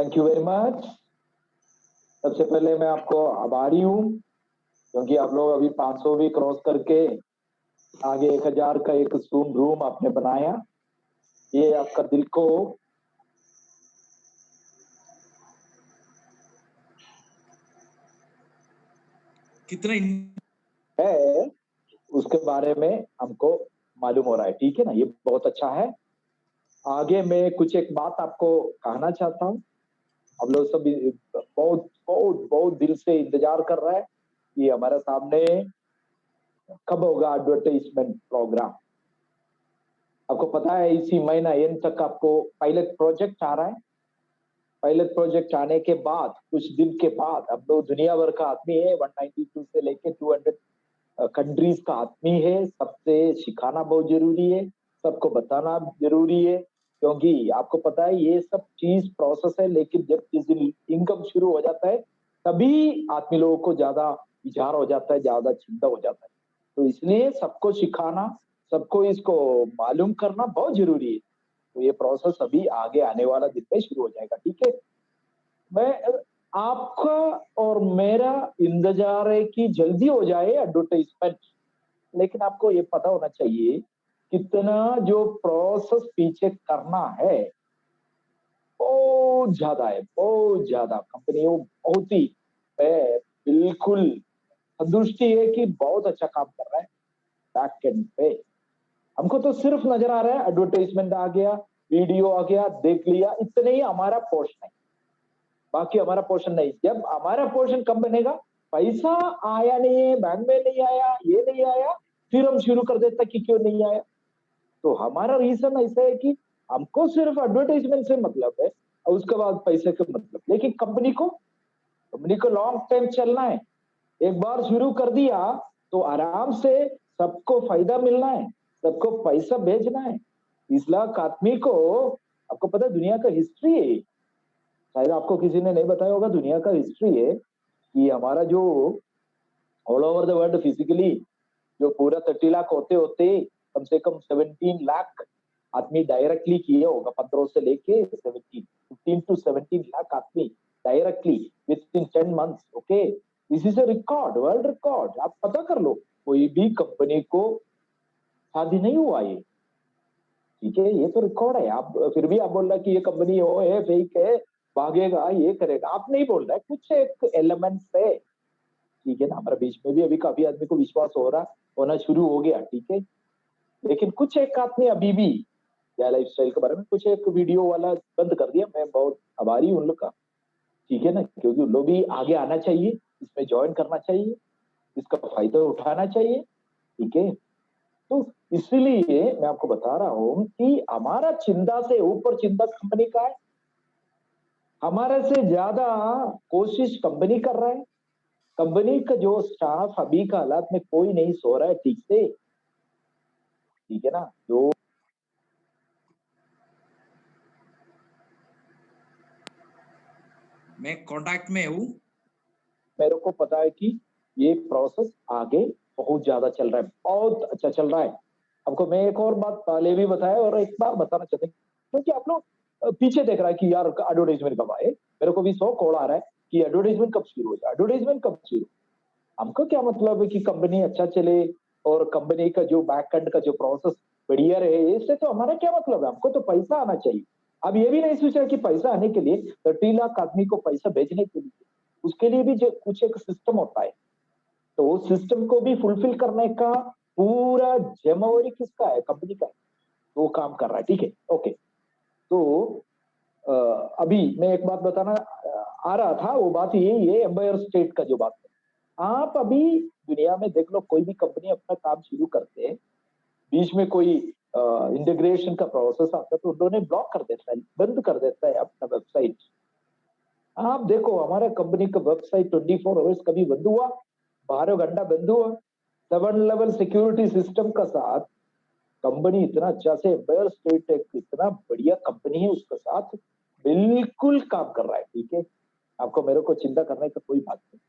Thank you very much. सबसे पहले मैं आपको आभारी हूँ क्योंकि आप लोग अभी 500 भी क्रॉस करके आगे 1000 का एक जूम रूम आपने बनाया। ये आपका दिल को कितना है उसके बारे में हमको मालूम हो रहा है, ठीक है ना। ये बहुत अच्छा है। आगे मैं कुछ एक बात आपको कहना चाहता हूँ। हम लोग सब बहुत बहुत बहुत दिल से इंतजार कर रहा है कि हमारे सामने कब होगा एडवर्टाइजमेंट प्रोग्राम। आपको पता है इसी महीना एंड तक आपको पायलट प्रोजेक्ट आ रहा है। पायलट प्रोजेक्ट आने के बाद कुछ दिन के बाद अब लोग दुनिया भर का आदमी है, 192 से लेके 200 कंट्रीज का आदमी है। सबसे सिखाना बहुत जरूरी है, सबको बताना जरूरी है, क्योंकि आपको पता है ये सब चीज प्रोसेस है। लेकिन जब किस दिन इनकम शुरू हो जाता है तभी आदमी लोगों को ज्यादा विचार हो जाता है, ज्यादा चिंता हो जाता है। तो इसलिए सबको सिखाना, सबको इसको मालूम करना बहुत जरूरी है। तो ये प्रोसेस अभी आगे आने वाला दिन में शुरू हो जाएगा, ठीक है। मैं आपका और मेरा इंतजार है कि जल्दी हो जाए एडवर्टाइजमेंट, लेकिन आपको ये पता होना चाहिए कितना जो प्रोसेस पीछे करना है बहुत ज्यादा है, बहुत ज्यादा। कंपनियों बहुत ही बिल्कुल संतुष्टि है कि बहुत अच्छा काम कर रहा है बैक एंड पे। हमको तो सिर्फ नजर आ रहा है एडवर्टाइजमेंट आ गया, वीडियो आ गया, देख लिया, इतने ही हमारा पोर्शन है, बाकी हमारा पोर्शन नहीं। जब हमारा पोर्शन कम बनेगा, पैसा आया नहीं है, बैंक में नहीं आया, ये नहीं आया, फिर हम शुरू कर देता कि क्यों नहीं आया। तो हमारा रीजन ऐसा है कि हमको सिर्फ एडवर्टाइजमेंट से मतलब है और उसके बाद पैसे का मतलब। लेकिन कंपनी को लॉन्ग टाइम चलना है। एक बार शुरू कर दिया तो आराम से सबको फायदा मिलना है, सबको पैसा भेजना है। 30 लाख आदमी को, आपको पता है दुनिया का हिस्ट्री है, शायद आपको किसी ने नहीं बताया होगा, दुनिया का हिस्ट्री है कि हमारा जो all over the world physically जो पूरा 30 लाख होते होते कम से कम 17 लाख आदमी डायरेक्टली किए होगा। 15 से लेके 15 to 17 लाख आदमी directly with in 10 months। Okay, this is a record, world record. आप पता कर लो, कोई भी कंपनी को शादी नहीं हुआ ये, ठीक है, ये तो रिकॉर्ड है। आप फिर भी आप बोल रहे कि ये कंपनी हो है, फेक है, भागेगा, ये करेगा, आप नहीं बोल रहे। कुछ एक एलिमेंट्स है, ठीक है ना। हमारे बीच में भी अभी काफी आदमी को विश्वास हो रहा, होना शुरू हो गया, ठीक है। लेकिन कुछ एक आदमी अभी भी या लाइफ स्टाइल के बारे में कुछ एक वीडियो वाला बंद कर दिया। मैं बहुत आभारी हूँ उन लोग का, ठीक है ना, क्योंकि उन लोग भी आगे आना चाहिए, इसमें ज्वाइन करना चाहिए, इसका फायदा उठाना चाहिए, ठीक है। तो इसलिए मैं आपको बता रहा हूं कि हमारा चिंता से ऊपर चिंता कंपनी का है। हमारे से ज्यादा कोशिश कंपनी कर रहा है। कंपनी का जो स्टाफ अभी का हालात में कोई नहीं सो रहा है ठीक से, ठीक है ना। जो मैं कांटेक्ट में हूँ, मेरे को पता है कि ये प्रोसेस आगे बहुत ज्यादा चल रहा है, बहुत अच्छा चल रहा है। आपको मैं एक और बात पहले भी बताया और एक बार बताना चाहते हैं, क्योंकि आप लोग पीछे देख रहा है कि यार एडवर्टाइजमेंट कब आए। मेरे को भी 100 कॉल आ रहा है कि एडवर्टाइजमेंट कब शुरू हो जाए, एडवर्टाइजमेंट कब शुरू। हमको क्या मतलब है कि कंपनी अच्छा चले और कंपनी का जो बैक एंड का जो प्रोसेस बढ़िया रहे, इससे तो हमारा क्या मतलब है। हमको तो पैसा आना चाहिए। अब ये भी नहीं सोचा कि पैसा आने के लिए 30 लाख आदमी को पैसा भेजने के लिए उसके लिए भी जो कुछ एक सिस्टम होता है, तो उस सिस्टम को भी फुलफिल करने का पूरा जिम्मेवारी किसका है, कंपनी का है। वो काम कर रहा है, ठीक है, ओके। तो अभी मैं एक बात बताना आ रहा था, वो बात यही है एम्पायर स्टेट का जो बात है। आप अभी दुनिया में देख लो, कोई भी कंपनी अपना काम शुरू करते हैं, बीच में कोई इंटीग्रेशन का प्रोसेस आता है तो उन्होंने ब्लॉक कर देता है, बंद कर देता है अपना वेबसाइट। आप देखो हमारा कंपनी का वेबसाइट 24 आवर्स कभी बंद हुआ, 12 घंटा बंद हुआ। 7 लेवल सिक्योरिटी सिस्टम का साथ कंपनी इतना अच्छा से एम्पायर स्टेट एक इतना बढ़िया कंपनी है, उसके साथ बिल्कुल काम कर रहा है, ठीक है। आपको मेरे को चिंता करने का कोई बात नहीं।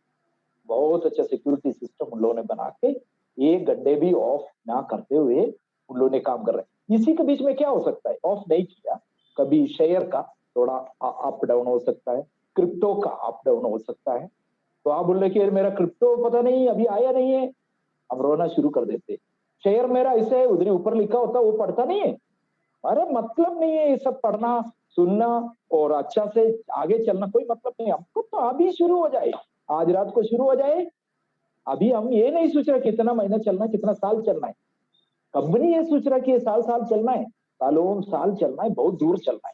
बहुत अच्छा सिक्योरिटी सिस्टम उन लोगों ने बना के एक घंटे भी ऑफ ना करते हुए उन लोगों ने काम कर रहे हैं। इसी के बीच में क्या हो सकता है, ऑफ नहीं किया कभी शेयर का, थोड़ा अप डाउन हो सकता है, क्रिप्टो का अप डाउन हो सकता है। तो आप बोल रहे कि यार मेरा क्रिप्टो पता नहीं अभी आया नहीं है, हम रोना शुरू कर देते। शेयर मेरा ऐसे है, उधर ही ऊपर लिखा होता वो पढ़ता नहीं है। अरे मतलब नहीं है ये सब पढ़ना, सुनना और अच्छा से आगे चलना, कोई मतलब नहीं। हमको तो अभी शुरू हो जाए, आज रात को शुरू हो जाए। अभी हम ये नहीं सोच रहे कितना महीना चलना है, कितना साल चलना है। कंपनी ये सोच रहा है कि ये साल साल चलना है, सालों साल चलना है, बहुत दूर चलना है।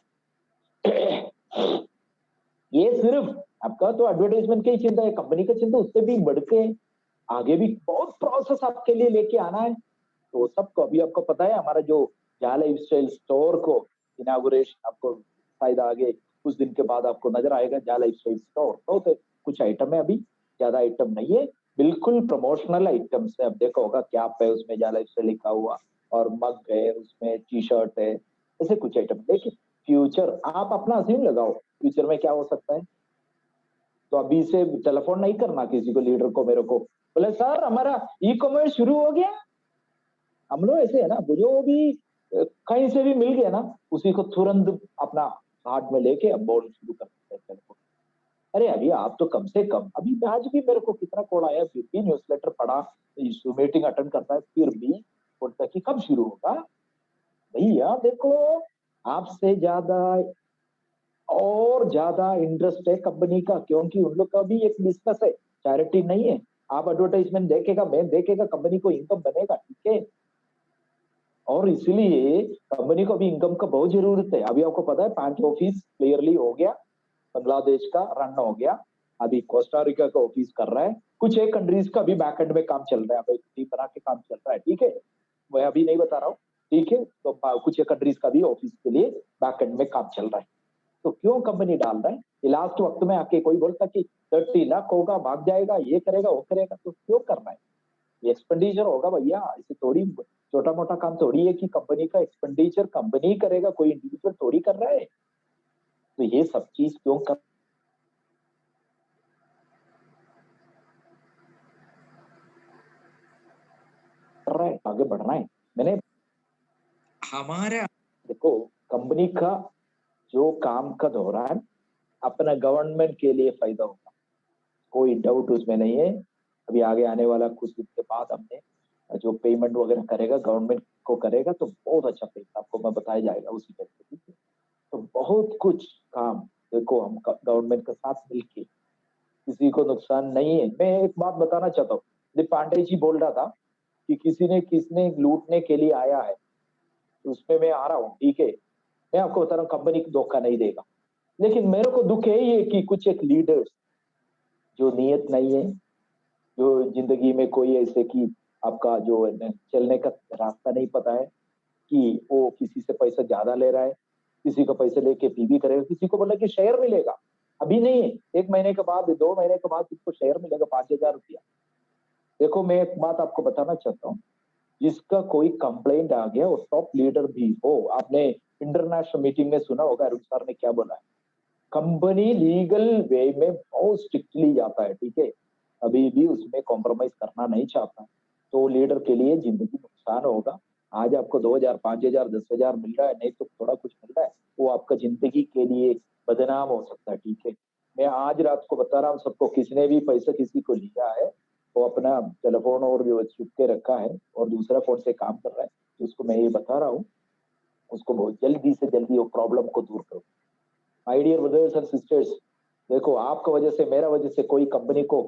ये सिर्फ आपका तो एडवर्टाइजमेंट की चिंता है, कंपनी का चिंता उससे भी बढ़ के आगे भी बहुत प्रोसेस आपके लिए लेके आना है। तो सबको अभी आपको पता है हमारा जो जहा लाइफ स्टाइल स्टोर को इनागुरेशन आपको शायद आगे कुछ दिन के बाद आपको नजर आएगा जहा लाइफ स्टाइल स्टोर। तो कुछ आइटम है, अभी ज्यादा आइटम नहीं है, बिल्कुल प्रमोशनल आइटम्स है। अब देखा होगा कैप है उसमें जहा लाइफ स्टाइल लिखा हुआ, और मग है उसमें, टी शर्ट है, ऐसे कुछ आइटम। देखिए फ्यूचर आप अपना असीम लगाओ, फ्यूचर में क्या हो सकता है। तो अभी से टेलीफोन नहीं करना किसी को, लीडर को, मेरे को बोले सर हमारा ई कॉमर्स शुरू हो गया। हम लोग ऐसे है ना, जो भी कहीं से भी मिल गया ना उसी को तुरंत अपना हाथ में लेके अब बोल शुरू कर सकते हैं टेलीफोन। अरे अभी आप तो कम से कम, अभी आज भी मेरे को कितना कॉल आया, फिर भी न्यूज लेटर पढ़ा, मीटिंग अटेंड करता है, फिर भी बोलता है कि कब शुरू होगा। भैया देखो, आपसे ज्यादा और ज्यादा इंटरेस्ट है कंपनी का, क्योंकि उन लोग का भी एक बिजनेस है, चैरिटी नहीं है। आप एडवर्टाइजमेंट देखेगा, मैं देखेगा, कंपनी को इनकम बनेगा, ठीक है। और इसलिए कंपनी को भी इनकम का बहुत जरूरत है। अभी आपको पता है 5 ऑफिस क्लियरली हो गया, बांग्लादेश का रन हो गया, अभी कोस्टारिका का ऑफिस कर रहा है, कुछ एक कंट्रीज का भी बैकएंड में काम चल रहा है, अभी टीम बना के काम चल रहा है, ठीक है। मैं अभी नहीं बता रहा हूँ, ठीक है। तो कुछ एक कंट्रीज का भी ऑफिस के लिए बैकएंड में काम चल रहा है। तो क्यों कंपनी डाल रहा है, ये लास्ट वक्त में आके कोई बोलता कि 30 लाख होगा, भाग जाएगा, ये करेगा वो करेगा, तो क्यों करना है। ये एक्सपेंडिचर होगा भैया, इसे थोड़ी छोटा मोटा काम थोड़ी है कि कंपनी का एक्सपेंडिचर कंपनी करेगा, कोई इंडिविजुअल थोड़ी कर रहा है। तो ये सब चीज क्यों कर रहा है, आगे बढ़ना है। मैंने हमारा देखो कंपनी का जो काम का दौरान अपना गवर्नमेंट के लिए फायदा होगा, कोई डाउट उसमें नहीं है। अभी आगे आने वाला कुछ दिन के बाद हमने जो पेमेंट वगैरह करेगा गवर्नमेंट को करेगा, तो बहुत अच्छा पैसा आपको मैं बताया जाएगा उसी टाइप से, ठीक है। तो बहुत कुछ काम देखो हम गवर्नमेंट के साथ मिलके, किसी को नुकसान नहीं है। मैं एक बात बताना चाहता हूँ, दीप पांडे जी बोल रहा था कि किसी ने किसने लूटने के लिए आया है, तो उसमें मैं आ रहा हूँ, ठीक है। मैं आपको बता रहा हूँ कंपनी को धोखा नहीं देगा, लेकिन मेरे को दुख यही है कि कुछ एक लीडर्स जो नियत नहीं है, जो जिंदगी में कोई ऐसे कि आपका जो चलने का रास्ता नहीं पता है, कि वो किसी से पैसा ज्यादा ले रहा है, किसी को पैसे लेके पीवी करेगा, किसी को बोला कि शेयर मिलेगा, अभी नहीं है, 1 महीने के बाद 2 महीने के बाद किसको शेयर मिलेगा 5,000 रुपया। देखो मैं एक बात आपको बताना चाहता हूँ, जिसका कोई कंप्लेंट आ गया वो टॉप लीडर भी हो, आपने इंटरनेशनल मीटिंग में सुना होगा अरुण सर ने क्या बोला है, कंपनी लीगल वे में बहुत स्ट्रिक्टली जाता है, ठीक है। अभी भी उसमें कॉम्प्रोमाइज करना नहीं चाहता, तो लीडर के लिए जिंदगी नुकसान होगा। आज आपको 2,000 5,000 10,000 मिल रहा है, नहीं तो थोड़ा कुछ मिल रहा है, वो आपका जिंदगी के लिए बदनाम हो सकता है, ठीक है। मैं आज रात को बता रहा हूँ सबको, किसने भी पैसा किसी को लिया है वो अपना टेलीफोन और जो छुप के रखा है और दूसरा फोन से काम कर रहा है, तो उसको मैं ये बता रहा हूँ, उसको बहुत जल्दी से जल्दी वो प्रॉब्लम को दूर करो। My dear brothers and sisters, देखो आपका वजह से मेरा वजह से कोई कंपनी को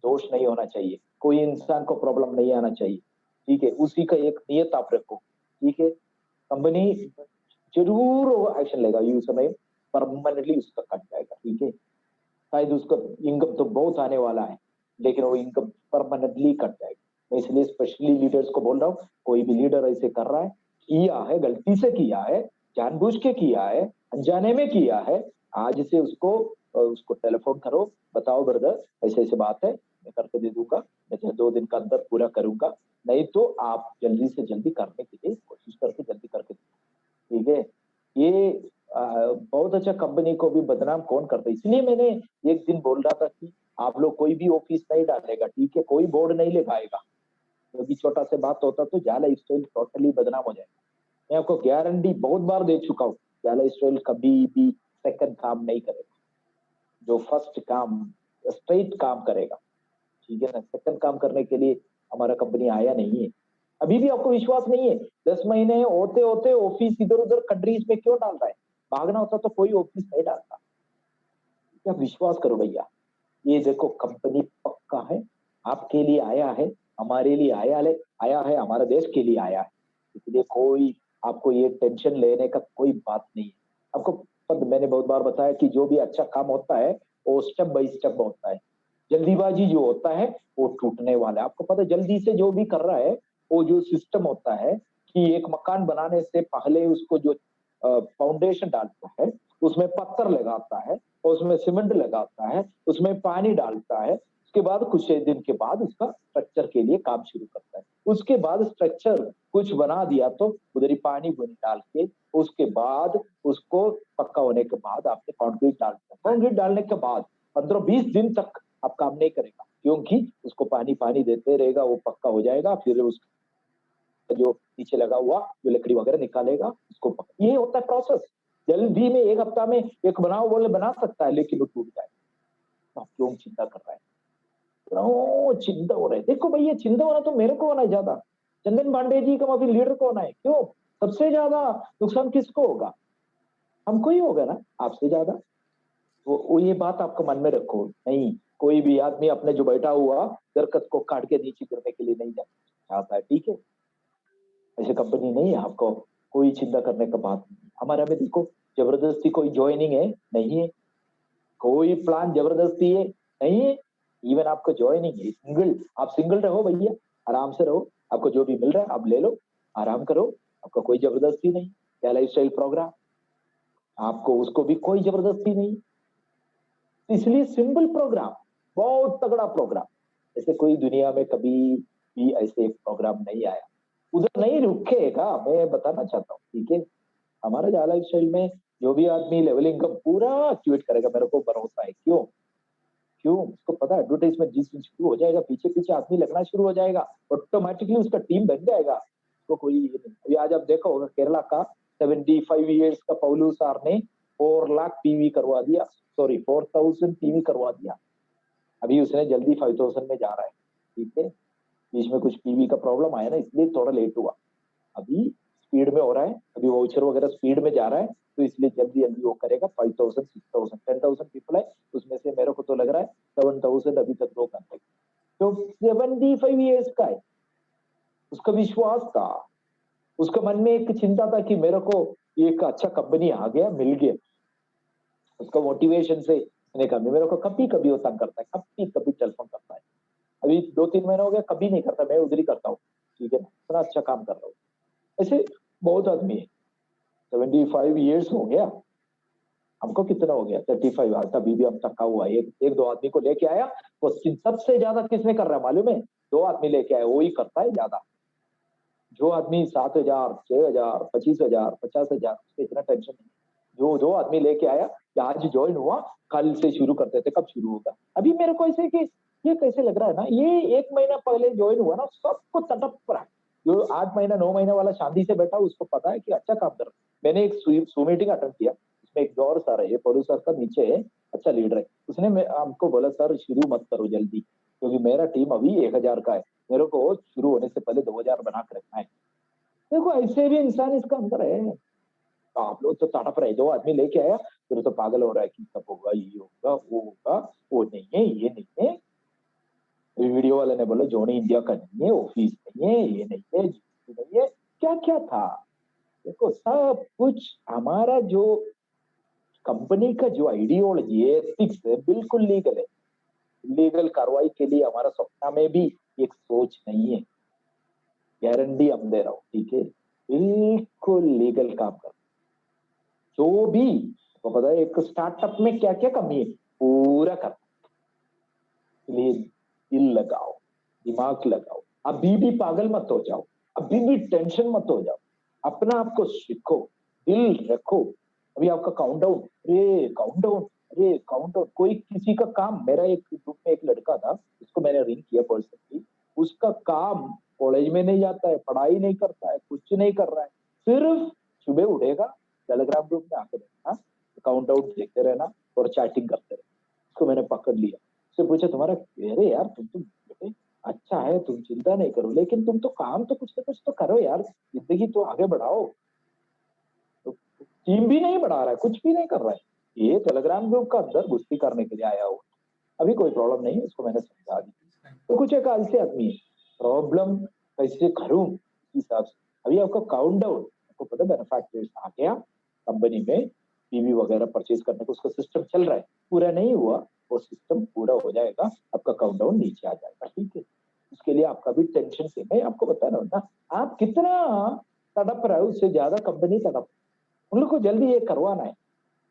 दोष नहीं होना चाहिए, कोई इंसान को प्रॉब्लम नहीं आना चाहिए, ठीक है। उसी का एक नियत आप रखो, ठीक है। कंपनी जरूर एक्शन लेगा, यू समय परमानेंटली उसका कट जाएगा, ठीक है। शायद उसका इनकम तो बहुत आने वाला है, लेकिन वो इनकम परमानेंटली कट जाएगा। मैं इसलिए स्पेशली लीडर्स को बोल रहा हूँ, कोई भी लीडर ऐसे कर रहा है, किया है, गलती से किया है, जानबूझ के किया है, अनजाने में किया है, आज से उसको टेलीफोन करो, बताओ ब्रदर ऐसे ऐसे बात है, मैं करके दे दूंगा, मैं 2 दिन का अंदर पूरा करूंगा, नहीं तो आप जल्दी से जल्दी करने के लिए कोशिश करके जल्दी करके, ठीक है। ये बहुत अच्छा, कंपनी को भी बदनाम कौन करता है। इसलिए मैंने एक दिन बोल रहा था कि आप लोग कोई भी ऑफिस नहीं डालेगा, ठीक है, कोई बोर्ड नहीं लगाएगा, क्योंकि छोटा से बात होता तो जाला स्टाइल टोटली बदनाम हो जाएगा। मैं आपको गारंटी बहुत बार दे चुका हूँ, जाला स्टाइल कभी भी सेकंड काम नहीं करेगा, जो फर्स्ट काम स्ट्रेट काम करेगा, ठीक है ना। सेकंड काम करने के लिए हमारा कंपनी आया नहीं है। अभी भी आपको विश्वास नहीं है, 10 महीने होते होते ऑफिस इधर उधर कंट्रीज में क्यों डाल रहा है? भागना होता तो कोई ऑफिस नहीं डालता। क्या विश्वास करो भैया, ये देखो कंपनी पक्का है, आपके लिए आया है, हमारे लिए आया है, हमारे देश के लिए आया है। इसलिए कोई आपको ये टेंशन लेने का कोई बात नहीं है। आपको पता, मैंने बहुत बार बताया कि जो भी अच्छा काम होता है वो स्टेप बाय स्टेप होता है। जल्दीबाजी जो होता है वो टूटने वाला है। आपको पता है, जल्दी से जो भी कर रहा है, वो जो सिस्टम होता है कि एक मकान बनाने से पहले उसको जो फाउंडेशन डालता है, उसमें पत्थर लगाता है, उसमें सीमेंट लगाता है, उसमें पानी डालता है, उसके बाद कुछ दिन के बाद उसका स्ट्रक्चर के लिए काम शुरू करता है। उसके बाद स्ट्रक्चर कुछ बना दिया तो उधर ही पानी बुनी डाल के उसके बाद उसको पक्का होने के बाद आपने कंक्रीट डालते हैं। कंक्रीट डालने के बाद 15-20 दिन तक आप काम नहीं करेगा, क्योंकि उसको पानी पानी देते रहेगा, वो पक्का हो जाएगा। फिर उसका जो नीचे लगा हुआ जो लकड़ी वगैरह निकालेगा उसको, ये होता है प्रोसेस। जल्दी में एक हफ्ता में एक बनाओ बोले बना सकता है, लेकिन वो टूट जाएगा। आप क्यों चिंता कर रहे हैं? क्यों चिंता हो रहा है? देखो भैया, चिंता होना तो मेरे को होना है ज्यादा, चंदन पांडे जी का अभी लीडर को होना है। क्यों? सबसे ज्यादा नुकसान किसको होगा? हमको ही होगा ना, आपसे ज्यादा। वो ये बात आपको मन में रखो। नहीं, कोई भी आदमी अपने जो बैठा हुआ दरख्त को काट के नीचे गिरने के लिए नहीं चाहता है, ठीक है। ऐसे कंपनी नहीं है, आपको कोई चिंता करने का बात नहीं। हमारे में देखो, जबरदस्ती कोई ज्वाइनिंग है नहीं है, कोई प्लान जबरदस्ती है नहीं है। इवन आपको ज्वाइनिंग है सिंगल, आप सिंगल रहो भैया, आराम से रहो, आपको जो भी मिल रहा है आप ले लो, आराम करो, आपको कोई जबरदस्ती नहीं। क्या लाइफस्टाइल प्रोग्राम, आपको उसको भी कोई जबरदस्ती नहीं। इसलिए सिंपल प्रोग्राम, बहुत तगड़ा प्रोग्राम, ऐसे कोई दुनिया में कभी भी ऐसे एक प्रोग्राम नहीं आया। उधर नहीं रुकेगा, मैं बताना चाहता हूँ, ठीक है। हमारा जो लाइफ स्टाइल में जो भी आदमी लेवल इनकम पूरा एक्टिवेट करेगा, मेरे को भरोसा है। क्यों? क्यों? उसको पता है एडवर्टाइजमेंट जिस दिन शुरू हो जाएगा, पीछे पीछे आदमी लगना शुरू हो जाएगा, ऑटोमेटिकली उसका टीम बन जाएगा। उसको कोई ये नहीं। अभी आज आप देखो होगा, केरला का 75 ईयर्स का पौलू सार ने 4 लाख पीवी करवा दिया, सॉरी 4000 पीवी करवा दिया। अभी उसने जल्दी 5000 में जा रहा है, ठीक है। बीच में कुछ पीवी का प्रॉब्लम आया ना, इसलिए थोड़ा लेट हुआ। अभी स्पीड में हो रहा है, अभी वाउचर वगैरह स्पीड में जा रहा है, तो इसलिए जल्दी जल्दी वो करेगा। 5000, 6000, 10,000 पीपल है उसमें से, मेरे को तो लग रहा है 7,000 अभी तक वो कर देगा। तो 75 ईयर्स का है, उसका विश्वास था, उसका मन में एक चिंता था कि मेरे को एक अच्छा कंपनी आ गया, मिल गया। उसका मोटिवेशन से मैंने कहा, मेरे को कभी कभी वो तंग करता है, कभी कभी टेलीफोन करता है। अभी 2-3 महीने हो गया, कभी नहीं करता, मैं उधर ही करता हूँ, ठीक है ना, इतना अच्छा काम कर रहा हूँ। ऐसे बहुत आदमी है। 75 ईयर्स हो गया, हमको कितना हो गया 35, आज तभी भी हम थका हुआ है। एक दो आदमी को लेके आया, वो सबसे ज्यादा किसने कर रहा है मालूम है? 2 आदमी लेके आया, वो ही करता है ज्यादा। जो आदमी 7,000, 6,000, 25,000, 50,000, उससे इतना टेंशन नहीं। जो 2 आदमी लेके आया, आज ज्वाइन हुआ, कल से शुरू करते थे, कब शुरू होगा? अभी मेरे को ऐसे कि ये कैसे लग रहा है ना, ये 1 महीना पहले ज्वाइन हुआ ना, सबको तटप रहा है। जो 8 महीना 9 महीना वाला शांति से बैठा, उसको पता है कि अच्छा काम कर रहा है। मैंने एक सू मीटिंग अटेंड किया, उसमें एक और सर है, पोलू सर का नीचे है, अच्छा लीडर है। उसने हमको बोला, सर शुरू मत करो जल्दी, क्योंकि मेरा टीम अभी 1000 का है, मेरे को शुरू होने से पहले 2000 बना के रखना है। देखो ऐसे भी इंसान इसका अंदर है। तो आप लोग तो तड़प रहे, 2 आदमी लेके आया, फिर तो पागल हो रहा है कि कब होगा, ये होगा, वो होगा, वो नहीं है, ये नहीं है। वीडियो वाले ने बोला जोनी इंडिया का नहीं है, ऑफिस नहीं है, ये नहीं है, नहीं है, क्या क्या था। देखो सब कुछ हमारा जो कंपनी का जो आइडियोलॉजी है, एथिक्स है, बिल्कुल लीगल है। लीगल कार्रवाई के लिए हमारा सपना में भी एक सोच नहीं है। गारंटी हम दे रहा हूँ, ठीक है, बिल्कुल लीगल काम कर। जो भी तो पता है, एक स्टार्टअप में क्या क्या कमी है पूरा कर। इसलिए दिल लगाओ, दिमाग लगाओ, अभी भी पागल मत हो जाओ, अभी भी टेंशन मत हो जाओ, अपना आपको सीखो, दिल रखो। अभी आपका काउंटडाउन, अरे काउंटडाउन, कोई किसी का काम, मेरा एक ग्रुप में एक लड़का था, उसको मैंने रिंग किया पर्सनली, उसका काम कॉलेज में नहीं जाता है, पढ़ाई नहीं करता है, कुछ नहीं कर रहा है, सिर्फ सुबह उठेगा, टेलीग्राम ग्रुप में आके बैठा, काउंट आउट देखते रहना और चैटिंग करते रहना। उसको मैंने पकड़ लिया, उससे पूछा तुम्हारा, अरे यार तुम तो बेटे अच्छा है, तुम चिंता नहीं करो, लेकिन तुम तो काम तो कुछ ना कुछ तो करो यार, जिंदगी तो आगे बढ़ाओ। तो टीम भी नहीं बढ़ा रहा है, कुछ भी नहीं कर रहा है, ये टेलीग्राम ग्रुप का अंदर गुस्ती करने के लिए आया हो। अभी कोई प्रॉब्लम नहीं है, उसको मैंने समझा दी। तो कुछ एक आलसी आदमी है, प्रॉब्लम कैसे करूं इस हिसाब से। अभी आपका काउंट डाउन, आपको पता है बेनिफिट आ गया कंपनी में, टीवी वगैरह परचेज करने का उसका सिस्टम चल रहा है, पूरा नहीं हुआ, वो सिस्टम पूरा हो जाएगा, आपका काउंट डाउन नीचे आ जाएगा, ठीक है। उसके लिए आपका भी टेंशन से, मैं आपको बता रहा हूँ ना, आप कितना तड़प रहे हो उससे ज्यादा कंपनी तड़प, उन लोग को जल्दी ये करवाना है।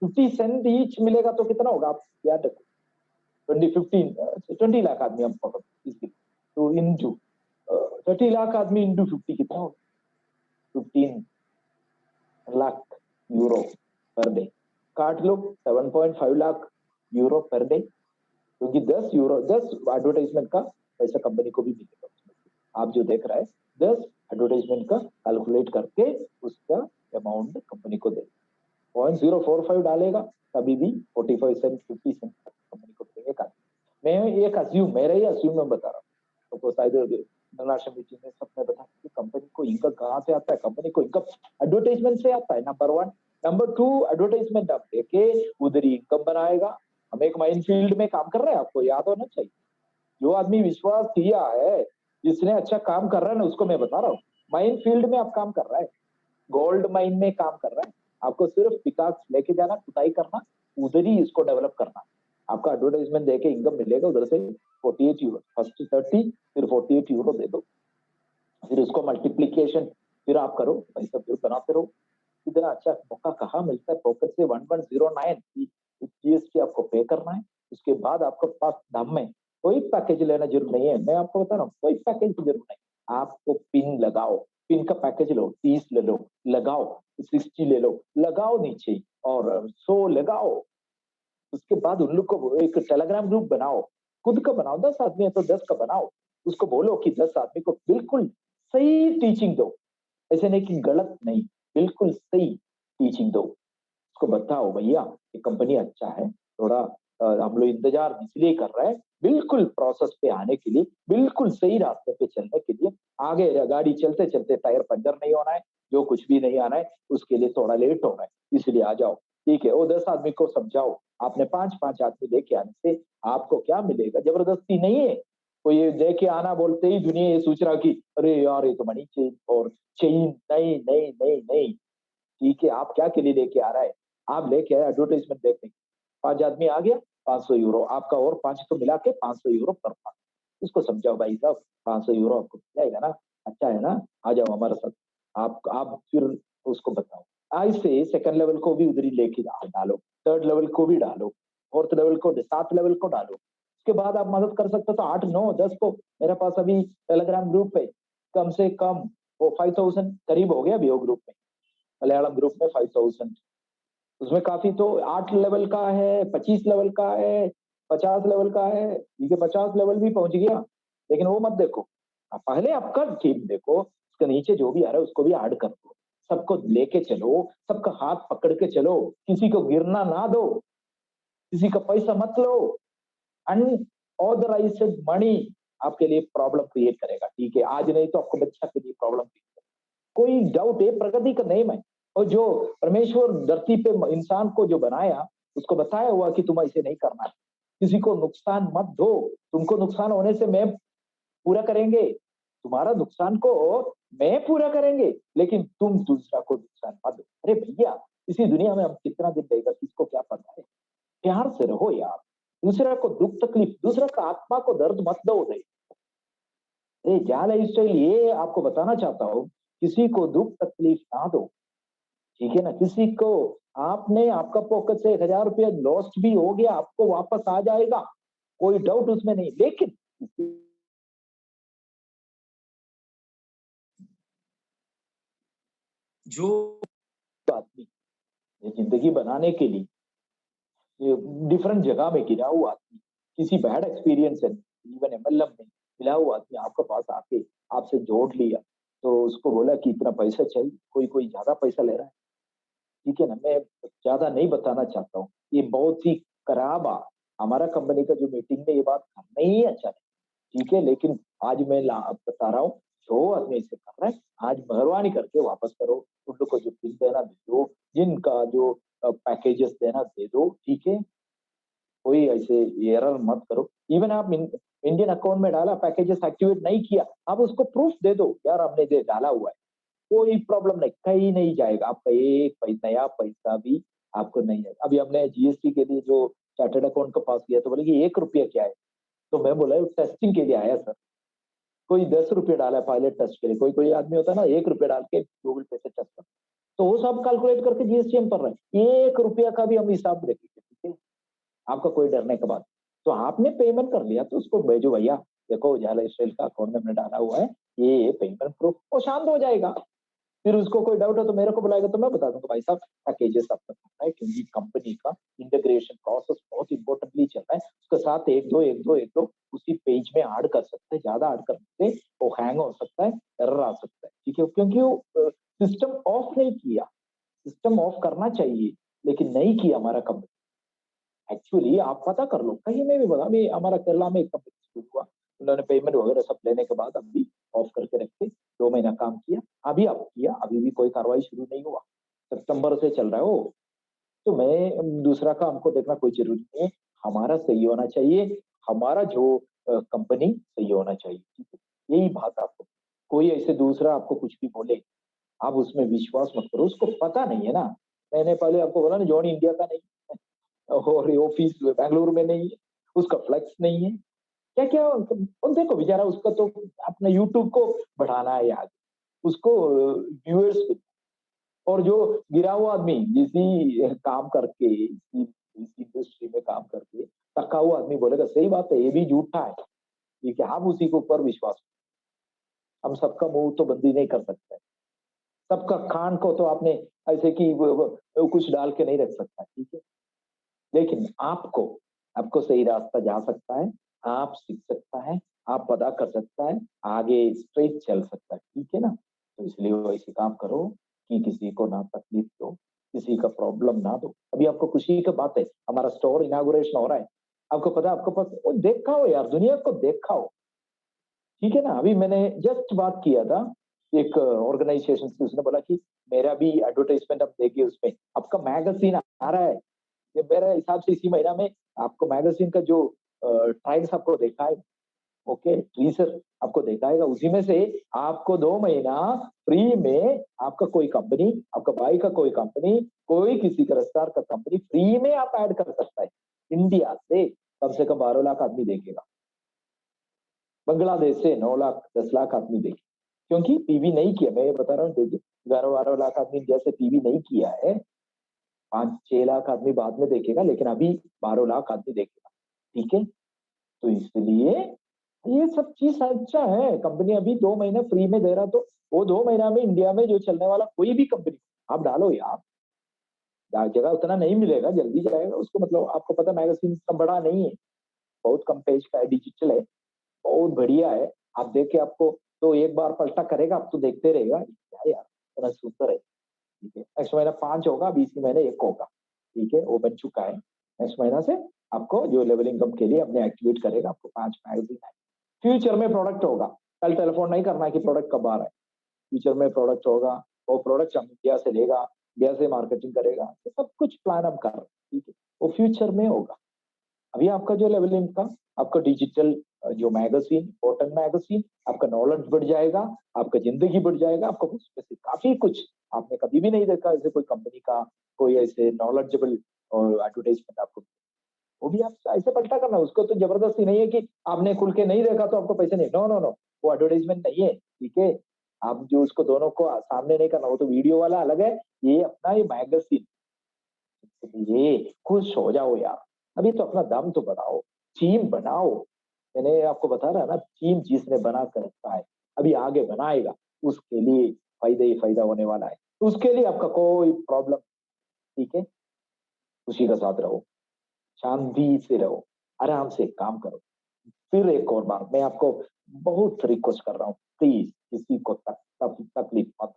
50 सेंट ईच मिलेगा तो कितना होगा, आप याद रखो, 20 लाख आदमी हम पकड़ इसकी, तो इंटू 30 लाख आदमी इंटू 50 कितना होगा, 15 लाख यूरो पर डे, काट लो 7.5 लाख यूरो पर डे, क्योंकि 10 यूरो 10 एडवर्टाइजमेंट का पैसा कंपनी को भी मिलेगा। आप जो देख रहा है 10 एडवर्टाइजमेंट का कैलकुलेट करके उसका अमाउंट कंपनी को दे, 0.045 डालेगा तभी भी 45 सेंट 50 सेंट कंपनी को देंगे। मैं एक अज्यूम, मेरा ही अज्यूम में बता रहा हूँ, तो शायद इंटरनेशनल मीटिंग में सबने बताया कि कंपनी को इनकम कहाँ से आता है, कंपनी को इनकम एडवर्टाइजमेंट से आता है, नंबर 1। नंबर 2, एडवर्टाइजमेंट आप देके उधर ही इनकम बनाएगा। हम एक माइन फील्ड में काम कर रहे हैं, आपको याद होना चाहिए। जो आदमी विश्वास किया है, जिसने अच्छा काम कर रहा है ना, उसको मैं बता रहा हूँ, माइन फील्ड में आप काम कर रहा है, गोल्ड माइन में काम कर रहा है, आपको सिर्फ पिकाक्स लेके जाना, खुदाई करना, उधर ही इसको डेवलप करना, आपका एडवर्टाइजमेंट देके इनकम मिलेगा उधर से 48 यूरो, फर्स्ट 30 फिर 48 यूरो दे दो, फिर उसको मल्टीप्लीकेशन फिर आप करो, पैसा फिर बनाते रहो। इतना अच्छा मौका कहाँ मिलता है, पॉकेट से 1109 जीएसटी आपको पे करना है, उसके बाद आपके पास दाम में कोई पैकेज लेना जरूर नहीं है, मैं आपको बता रहा हूँ, कोई पैकेज की जरूरत नहीं। आपको पिन लगाओ, पिन का पैकेज लो, 30 ले लो, लगाओ, 60 ले लो, लगाओ नीचे, और 100 लगाओ। उसके बाद उन लोग को एक टेलीग्राम ग्रुप बनाओ, खुद का बनाओ, 10 आदमी है तो 10 का बनाओ, उसको बोलो कि 10 आदमी को बिल्कुल सही टीचिंग दो, ऐसे नहीं कि गलत नहीं, बिल्कुल सही टीचिंग दो। उसको बताओ भैया ये कंपनी अच्छा है, थोड़ा हम लोग इंतजार इसलिए कर रहे हैं, बिल्कुल प्रोसेस पे आने के लिए, बिल्कुल सही रास्ते पे चलने के लिए, आगे गाड़ी चलते चलते टायर पंचर नहीं होना है, जो कुछ भी नहीं आना है, उसके लिए थोड़ा लेट हो रहा है, इसलिए आ जाओ, ठीक है। वो 10 आदमी को समझाओ, आपने 5-5 आदमी लेके आने से आपको क्या मिलेगा, जबरदस्ती नहीं है। कोई ये लेके आना बोलते ही दुनिया ये सोच रहा कि अरे यार ये तो मनी चेन और चेन, नहीं नहीं नहीं नहीं, ठीक है। आप क्या के लिए लेके आ रहा है, आप लेके आए एडवर्टाइजमेंट देखने, 5 आदमी आ गया, 500 यूरो आपका, और 5 को मिला के 500 यूरो पर पास। उसको समझाओ भाई साहब 500 यूरो आपको मिल जाएगा ना, अच्छा है ना, आ जाओ हमारे साथ। आप फिर उसको बताओ, ऐसे सेकंड लेवल को भी उधर ही लेके डालो, थर्ड लेवल को भी डालो, फोर्थ लेवल को, 7 लेवल को डालो। उसके बाद आप मदद कर सकते हो तो 8 9 10 को, मेरे पास अभी टेलीग्राम ग्रुप पे कम से कम वो 5000 करीब हो गया अभी वो ग्रुप में, मलयालम ग्रुप में 5000, उसमें काफी तो 8 लेवल का है, 25 लेवल का है, 50 लेवल का है, ठीक है, 50 लेवल भी पहुंच गया। लेकिन वो मत देखो, पहले आपका टीम देखो, उसके नीचे जो भी आ रहा है उसको भी ऐड कर दो, सबको लेके चलो, सबका हाथ पकड़ के चलो, किसी को गिरना ना दो, किसी का पैसा मत लो। अनऑथराइज्ड मनी आपके लिए प्रॉब्लम क्रिएट करेगा, ठीक है, आज नहीं तो आपको बच्चा के लिए प्रॉब्लम, कोई डाउट है, प्रगति का नेम है। और जो परमेश्वर धरती पे इंसान को जो बनाया, उसको बताया हुआ कि तुम ऐसे नहीं करना है, किसी को नुकसान मत दो, तुमको नुकसान होने से मैं पूरा करेंगे, तुम्हारा नुकसान को मैं पूरा करेंगे, लेकिन तुम दूसरा को नुकसान मत दो। अरे भैया इसी दुनिया में हम कितना दिन रहेगा, किसको क्या पता है, प्यार से रहो यार, दूसरा को दुख तकलीफ, दूसरा का आत्मा को दर्द मत दो रे। अरे क्या लाइफ स्टाइल, ये आपको बताना चाहता हूँ, किसी को दुख तकलीफ ना दो, ठीक है ना, किसी को, आपने आपका पॉकेट से 1000 रुपया लॉस्ट भी हो गया, आपको वापस आ जाएगा, कोई डाउट उसमें नहीं, लेकिन जो आदमी ये जिंदगी बनाने के लिए डिफरेंट जगह में गिरा हुआ आदमी, किसी बैड एक्सपीरियंस है, इवन एमएलएम में मिला हुआ आदमी आपके पास आके आपसे जोड़ लिया, तो उसको बोला कि इतना पैसा चाहिए, कोई कोई ज्यादा पैसा ले रहा है, ठीक है ना, मैं ज्यादा नहीं बताना चाहता हूँ, ये बहुत ही खराब हमारा कंपनी का जो मीटिंग में ये बात करना ही अच्छा नहीं, ठीक है। लेकिन आज मैं बता रहा हूँ, जो आदमी इसे कर रहा है, आज मेहरबानी करके वापस करो, उन लोग को जो बिल देना दे दो, जिनका जो पैकेजेस देना दे दो, ठीक है। कोई ऐसे एरर मत करो। इवन आप इंडियन अकाउंट में डाला, पैकेजेस एक्टिवेट नहीं किया, आप उसको प्रूफ दे दो, यार हमने दे डाला हुआ है, कोई प्रॉब्लम नहीं, कहीं नहीं जाएगा आपका एक नया पैसा भी आपको नहीं है। अभी हमने जीएसटी के लिए जो चार्टर्ड अकाउंट के पास किया तो बोले कि 1 रुपया क्या है, तो मैं बोला टेस्टिंग के लिए आया सर। कोई 10 रुपये डाला है पायलट टेस्ट के लिए, कोई कोई आदमी होता है ना 1 रुपया डाल के गूगल पे से टेस्ट कर, तो वो सब कैलकुलेट करके जीएसटी हम कर रहे हैं, 1 रुपया का भी हम हिसाब रखेंगे, ठीक है। आपका कोई डरने का बात, तो आपने पेमेंट कर लिया तो उसको भेजो भैया, देखो उजाला स्टील का अकाउंट में हमने डाला हुआ है, ये पेमेंट प्रूफ, वो शांत हो जाएगा। फिर उसको कोई डाउट है तो मेरे को बुलाएगा, तो मैं बता दूंगा भाई साहब पैकेजेस आपका करना है, क्योंकि कंपनी का इंटीग्रेशन प्रोसेस बहुत इंपॉर्टेंटली चल रहा है, उसके साथ एक दो उसी पेज में ऐड कर सकते हैं, ज्यादा ऐड करने से वो हैंग हो सकता है, एरर आ सकता है, ठीक है। क्योंकि वो सिस्टम ऑफ नहीं किया, सिस्टम ऑफ करना चाहिए लेकिन नहीं किया हमारा कंपनी। एक्चुअली आप पता कर लो, कहीं में भी बता, अभी हमारा केरला में एक कंपनी हुआ, उन्होंने पेमेंट वगैरह सब लेने के बाद अभी ऑफ करके रखे, 2 महीना काम किया, अभी आप किया, अभी भी कोई कार्रवाई शुरू नहीं हुआ, सितंबर से चल रहा है वो। तो मैं दूसरा का हमको देखना कोई जरूरी नहीं है, हमारा सही होना चाहिए, हमारा जो कंपनी सही होना चाहिए, ठीक है। यही बात आपको, कोई ऐसे दूसरा आपको कुछ भी बोले, आप उसमें विश्वास मत करो, उसको पता नहीं है ना। मैंने पहले आपको बोला ना, जॉन इंडिया का नहीं है, और ऑफिस बेंगलुरु में नहीं है, उसका फ्लेक्स नहीं है, क्या क्या, और देखो बेचारा उसका तो अपने यूट्यूब को बढ़ाना है यार, उसको व्यूअर्स, और जो गिरा हुआ आदमी इसी काम करके, इस इंडस्ट्री में काम करके थका हुआ आदमी बोलेगा सही बात है, ये भी झूठा है, ठीक है। आप उसी के ऊपर विश्वास, हम सबका मुंह तो बंदी नहीं कर सकते, सबका खान को तो आपने ऐसे कि कुछ डाल के नहीं रख सकता, ठीक है। लेकिन आपको, आपको सही रास्ता जा सकता है, आप सीख सकता है, आप पता कर सकता है, आगे स्ट्रेट चल सकता है, ठीक है ना। तो इसलिए वो ऐसे काम करो कि किसी को ना तकलीफ दो, किसी का प्रॉब्लम ना दो। अभी आपको खुशी की बात है, हमारा स्टोर इनागुरेशन हो रहा है, आपको पता है, आपको पास वो देखा हो यार, दुनिया को देखा हो, ठीक है ना। अभी मैंने जस्ट बात किया था एक ऑर्गेनाइजेशन से, उसने बोला कि मेरा भी एडवर्टाइजमेंट अब देखिए, उसमें आपका मैगजीन आ रहा है, ये मेरे हिसाब से इसी महीना में आपको मैगजीन का जो ट्रायल्स आपको देखा है, ओके टीजर आपको दिखाएगा, उसी में से आपको 2 महीना फ्री में आपका कोई कंपनी, आपका भाई का कोई कंपनी, कोई किसी का रफ्तार का कंपनी फ्री में आप ऐड कर सकता है। इंडिया से कम 12 लाख आदमी देखेगा, बांग्लादेश से 9 लाख 10 लाख आदमी देखे, क्योंकि पीवी नहीं किया, मैं ये बता रहा हूँ, देखिए 11-12 लाख आदमी जैसे पीवी नहीं किया है, 5-6 लाख आदमी बाद में देखेगा, लेकिन अभी 12 लाख आदमी देखेगा, ठीक है। तो इसलिए ये सब चीज अच्छा है, कंपनी अभी 2 महीने फ्री में दे रहा, तो वो 2 महीना में इंडिया में जो चलने वाला कोई भी कंपनी आप डालो यार, जगह उतना नहीं मिलेगा, जल्दी जाएगा उसको, मतलब आपको पता मैगजीन इतना बड़ा नहीं है, बहुत कम पेज का है, डिजिटल है, बहुत बढ़िया है। आप देख के आपको तो एक बार पलटा करेगा, आप तो देखते रहेगा, क्या यार इतना सुंदर है, ठीक है। नेक्स्ट महीना 5 होगा, अभी इसी महीने 1 होगा, ठीक है, वो बन चुका है। नेक्स्ट महीना से आपको जो लेवल इनकम के लिए अपने एक्टिवेट करेगा, आपको 5 मैगजीन है। फ्यूचर में प्रोडक्ट होगा, कल टेलीफोन नहीं करना है कि प्रोडक्ट कब आ रहा है, फ्यूचर में प्रोडक्ट होगा, वो प्रोडक्ट हम इंडिया से लेगा, इंडिया से मार्केटिंग करेगा, तो सब कुछ प्लान हम कर रहे हैं, ठीक है। वो फ्यूचर में होगा। अभी आपका जो लेवल इनकम, आपका डिजिटल जो मैगजीन, इंपॉर्टेंट मैगजीन, आपका नॉलेज बढ़ जाएगा, आपका जिंदगी बढ़ जाएगा, आपको उसमें से काफी कुछ आपने कभी भी नहीं देखा ऐसे कोई कंपनी का, कोई ऐसे नॉलेजेबल और एडवर्टाइजमेंट आपको, वो भी आप ऐसे पलटा करना, उसको तो जबरदस्ती नहीं है कि आपने खुल के नहीं देखा तो आपको पैसे नहीं, नो नो नो, वो एडवर्टाइजमेंट नहीं है, ठीक है। आप जो उसको दोनों को सामने नहीं करना, वो तो वीडियो वाला अलग है, ये अपना ये मैगजीन, ये खुश हो जाओ यार। अभी तो अपना दम तो बढ़ाओ, टीम बनाओ, मैंने आपको बता रहा ना, टीम जिसने बना कर रखा है, अभी आगे बनाएगा, उसके लिए फायदा ही फायदा होने वाला है, तो उसके लिए आपका कोई प्रॉब्लम, ठीक है। खुशी का साथ रहो, शांति से रहो, आराम से काम करो। फिर एक और बात मैं आपको बहुत रिक्वेस्ट कर रहा हूँ, प्लीज किसी को तकलीफ मत,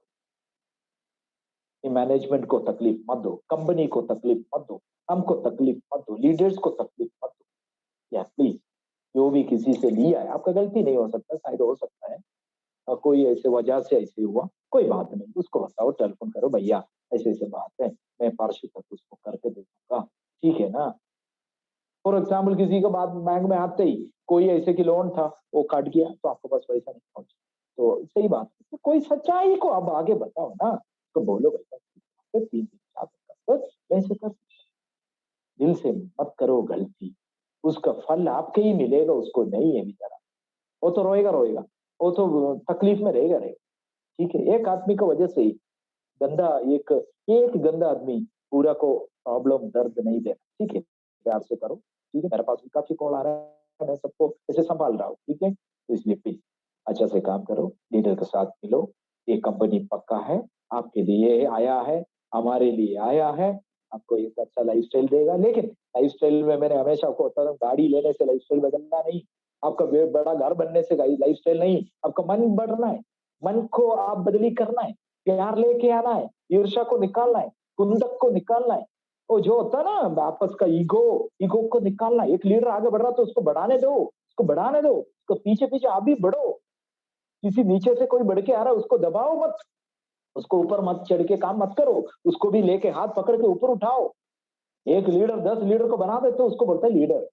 मैनेजमेंट को तकलीफ मत दो, कंपनी को तकलीफ मत दो, हमको तकलीफ मत दो, लीडर्स को तकलीफ मत दो। या प्लीज, जो भी किसी से लिया है, आपका गलती नहीं हो सकता, शायद हो सकता है कोई ऐसे वजह से ऐसे हुआ, कोई बात नहीं, उसको बताओ, टेलीफोन करो, भैया ऐसे ऐसे बात है, मैं पार्षद तक उसको करके दे दूंगा, ठीक है ना। फॉर एग्जाम्पल किसी का बात बैंक में आते ही कोई ऐसे की लोन था, वो कट गया, तो आपको पास पैसा नहीं पहुंचा, तो सही बात है, तो कोई सच्चाई को अब आगे बताओ ना, तो बोलो भैया 3 दिन 4 दिन वैसे कर, दिल से मत करो गलती, उसका फल आपके ही मिलेगा, उसको नहीं है बेचारा, वो तो रोएगा रोएगा, वो तो तकलीफ में रहेगा रहेगा, ठीक है। एक आदमी की वजह से ही गंदा एक एक गंदा आदमी पूरा को प्रॉब्लम दर्द नहीं देना, ठीक है, प्यार से करो, ठीक है। मेरे पास भी काफी कॉल आ रहा है, मैं सबको ऐसे संभाल रहा हूँ, ठीक है, तो इसलिए प्लीज अच्छा से काम करो, लीडर के साथ मिलो, ये कंपनी पक्का है, आपके लिए आया है, हमारे लिए आया है, आपको एक अच्छा लाइफस्टाइल देगा, लेकिन लाइफस्टाइल में मैंने हमेशा आपको बताया, गाड़ी लेने से लाइफस्टाइल बदलना नहीं, आपका बड़ा घर बनने से लाइफस्टाइल नहीं, आपका मन बढ़ना है, मन को आप बदली करना है, प्यार लेके आना है, ईर्ष्या को निकालना है, कुंदक को निकालना है, वो जो होता है ना आपस का ईगो, ईगो को निकालना है। एक लीडर आगे बढ़ रहा तो उसको बढ़ाने दो, उसको बढ़ाने दो, उसको पीछे पीछे आप भी बढ़ो, किसी नीचे से कोई बढ़ के आ रहा है उसको दबाओ मत, उसको ऊपर मत चढ़ के काम मत करो, उसको भी लेके हाथ पकड़ के ऊपर उठाओ। एक लीडर 10 लीडर को बना दे तो उसको बोलता है लीडर,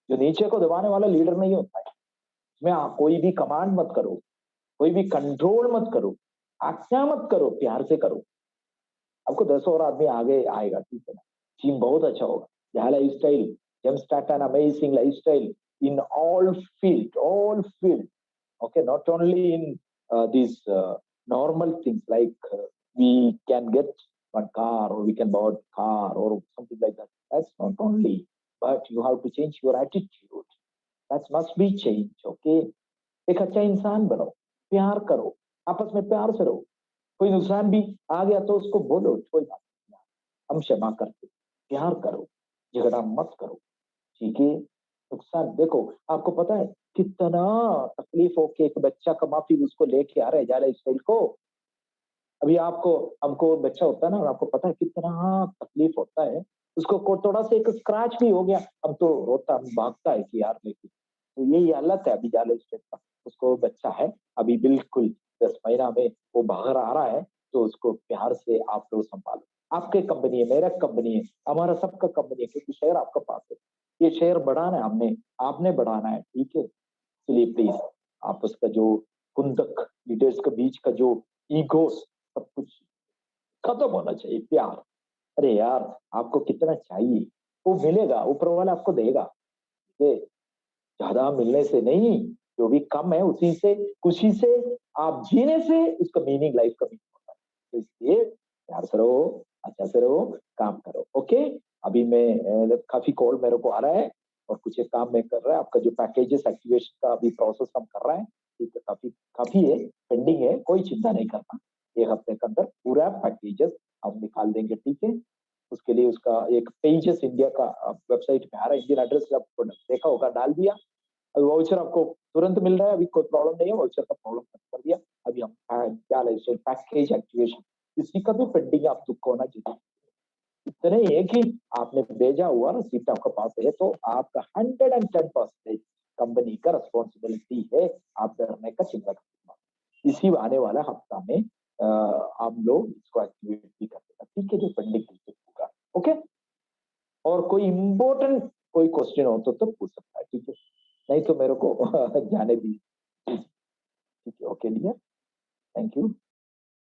जो नीचे को दबाने वाला लीडर नहीं होता है। इसमें आप कोई भी कमांड मत करो, कोई भी कंट्रोल मत करो, आज्ञा मत करो, प्यार से करो, आपको 10 और आदमी आगे आएगा, ठीक है ना, टीम बहुत अच्छा होगा। यह lifestyle, gem start an amazing lifestyle in all field, okay, not only in these normal things like we can get one car or we can buy a car or something like that. That's not only, but you have to change your attitude. That must be changed, okay. एक अच्छा इंसान बनो, प्यार करो, आपस में प्यार से रहो, कोई नुकसान भी आ गया तो उसको बोलो, कोई बात नहीं, हम क्षमा करते, प्यार करो, झगड़ा मत करो, ठीक है। नुकसान देखो, आपको पता है कितना तकलीफ हो के एक बच्चा का माफी उसको लेके आ रहा है जाला स्टाइल को, अभी आपको हमको बच्चा होता है ना, आपको पता है कितना तकलीफ होता है, उसको थोड़ा सा एक स्क्रैच भी हो गया, हम तो रोता, हम भागता है कि यार लेकिन, तो यही हालत है अभी जाला स्टाइल का। उसको बच्चा है अभी बिल्कुल 10 महीना में वो बाहर आ रहा है, तो उसको प्यार से आप लोग संभालो, आपके कंपनी है, मेरा कंपनी है, हमारा सबका कंपनी है, क्योंकि शेयर आपका पास है, ये शेयर बढ़ाना है, हमने आपने बढ़ाना है, ठीक है। इसलिए प्लीज आपस का जो कुंदक, लीडर्स के बीच का जो ईगो, सब कुछ खत्म होना चाहिए, प्यार। अरे यार आपको कितना चाहिए वो मिलेगा, ऊपर वाला आपको देगा, ये ज्यादा मिलने से नहीं, जो भी कम है उसी से, खुशी से आप जीने से उसका मीनिंग, लाइफ का मीनिंग होता है। तो इसलिए प्यार से रहो, अच्छा से रहो, काम करो, ओके। अभी मैं काफी कॉल मेरे को आ रहा है और कुछ एक काम मैं कर रहा है, आपका जो पैकेजेस एक्टिवेशन का अभी प्रोसेस हम कर रहे हैं, ठीक है, काफी काफी है, पेंडिंग है, कोई चिंता नहीं करना, 1 हफ्ते के अंदर पूरा पैकेजेस हम निकाल देंगे, ठीक है। उसके लिए उसका एक पेजेस इंडिया का वेबसाइट पे आ रहा है, इंडियन एड्रेस आपको देखा होगा, डाल दिया, अभी वाउचर आपको तुरंत मिल रहा है, अभी कोई प्रॉब्लम नहीं है, वाउचर का प्रॉब्लम कर दिया। अभी हम क्या पैकेज एक्टिवेशन, किसी का भी पेंडिंग आप दुख होना चाहिए, इतने एक ही आपने भेजा हुआ रिसीप्ट आपके पास है, तो आपका 110% कंपनी का रिस्पॉन्सिबिलिटी है, आप डरने का चिंता करना, इसी आने वाला हफ्ता में हम लोग इसको एक्टिवेट भी कर देगा, ठीक है, जो पेंडिंग होगा, ओके। और कोई इम्पोर्टेंट कोई क्वेश्चन हो तो पूछ सकता है, ठीक है, नहीं तो मेरे को जाने दी, ठीक है, ओके, लिया, थैंक यू।